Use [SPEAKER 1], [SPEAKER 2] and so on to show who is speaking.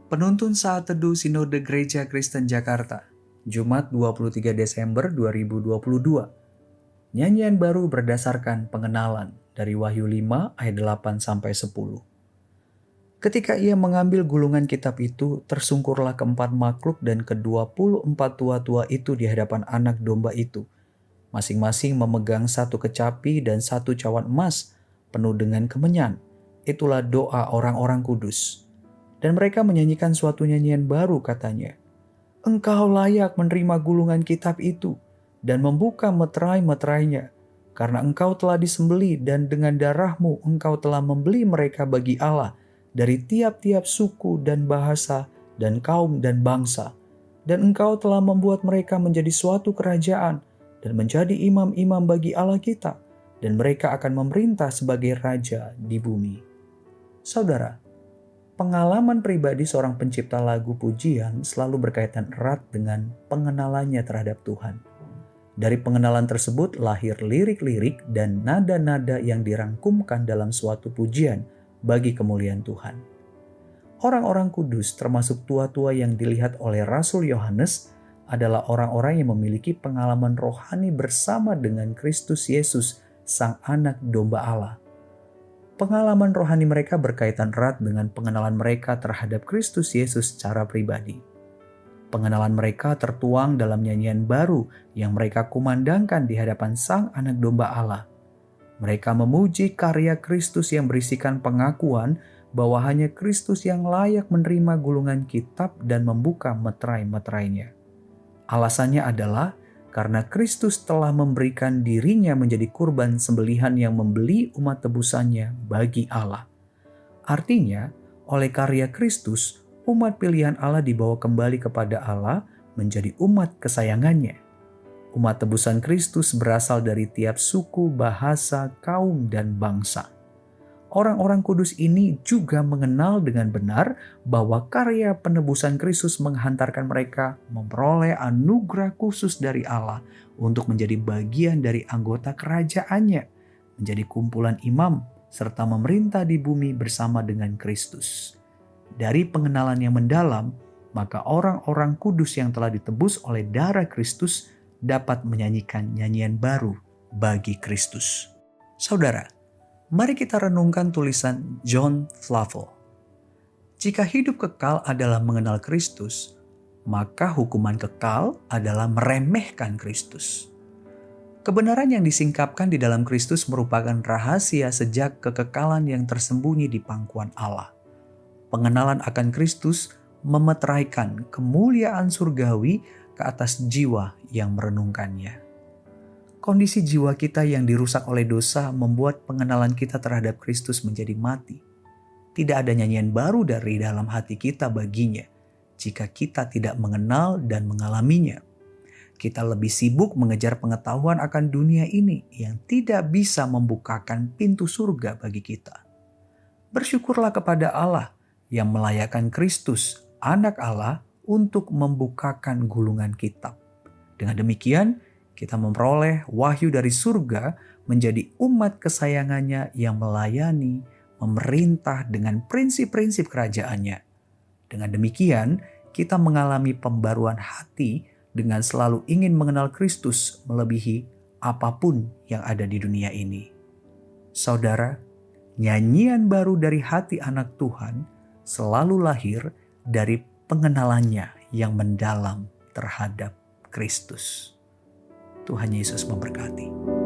[SPEAKER 1] Penuntun Saat Teduh Sinode Gereja Kristen Jakarta, Jumat 23 Desember 2022. Nyanyian baru berdasarkan pengenalan dari Wahyu 5 ayat 8-10. Ketika ia mengambil gulungan kitab itu, tersungkurlah keempat makhluk dan ke-24 tua-tua itu di hadapan anak domba itu. Masing-masing memegang satu kecapi dan satu cawan emas penuh dengan kemenyan. Itulah doa orang-orang kudus. Dan mereka menyanyikan suatu nyanyian baru, katanya. Engkau layak menerima gulungan kitab itu dan membuka meterai-meterainya, karena engkau telah disembelih dan dengan darahmu engkau telah membeli mereka bagi Allah dari tiap-tiap suku dan bahasa dan kaum dan bangsa. Dan engkau telah membuat mereka menjadi suatu kerajaan dan menjadi imam-imam bagi Allah kita, dan mereka akan memerintah sebagai raja di bumi. Saudara, pengalaman pribadi seorang pencipta lagu pujian selalu berkaitan erat dengan pengenalannya terhadap Tuhan. Dari pengenalan tersebut lahir lirik-lirik dan nada-nada yang dirangkumkan dalam suatu pujian bagi kemuliaan Tuhan. Orang-orang kudus termasuk tua-tua yang dilihat oleh Rasul Yohanes adalah orang-orang yang memiliki pengalaman rohani bersama dengan Kristus Yesus, Sang Anak Domba Allah. Pengalaman rohani mereka berkaitan erat dengan pengenalan mereka terhadap Kristus Yesus secara pribadi. Pengenalan mereka tertuang dalam nyanyian baru yang mereka kumandangkan di hadapan Sang Anak Domba Allah. Mereka memuji karya Kristus yang berisikan pengakuan bahwa hanya Kristus yang layak menerima gulungan kitab dan membuka meterai-meterainya. Alasannya adalah karena Kristus telah memberikan dirinya menjadi kurban sembelihan yang membeli umat tebusannya bagi Allah. Artinya, oleh karya Kristus, umat pilihan Allah dibawa kembali kepada Allah menjadi umat kesayangannya. Umat tebusan Kristus berasal dari tiap suku, bahasa, kaum, dan bangsa. Orang-orang kudus ini juga mengenal dengan benar bahwa karya penebusan Kristus menghantarkan mereka memperoleh anugerah khusus dari Allah untuk menjadi bagian dari anggota kerajaannya, menjadi kumpulan imam, serta memerintah di bumi bersama dengan Kristus. Dari pengenalan yang mendalam, maka orang-orang kudus yang telah ditebus oleh darah Kristus dapat menyanyikan nyanyian baru bagi Kristus. Saudara, mari kita renungkan tulisan John Flavel. Jika hidup kekal adalah mengenal Kristus, maka hukuman kekal adalah meremehkan Kristus. Kebenaran yang disingkapkan di dalam Kristus merupakan rahasia sejak kekekalan yang tersembunyi di pangkuan Allah. Pengenalan akan Kristus memeteraikan kemuliaan surgawi ke atas jiwa yang merenungkannya. Kondisi jiwa kita yang dirusak oleh dosa membuat pengenalan kita terhadap Kristus menjadi mati. Tidak ada nyanyian baru dari dalam hati kita baginya jika kita tidak mengenal dan mengalaminya. Kita lebih sibuk mengejar pengetahuan akan dunia ini yang tidak bisa membukakan pintu surga bagi kita. Bersyukurlah kepada Allah yang melayakkan Kristus, Anak Allah, untuk membukakan gulungan kitab. Dengan demikian, kita memperoleh wahyu dari surga menjadi umat kesayangannya yang melayani, memerintah dengan prinsip-prinsip kerajaannya. Dengan demikian, kita mengalami pembaruan hati dengan selalu ingin mengenal Kristus melebihi apapun yang ada di dunia ini. Saudara, nyanyian baru dari hati anak Tuhan selalu lahir dari pengenalannya yang mendalam terhadap Kristus. Tuhan Yesus memberkati.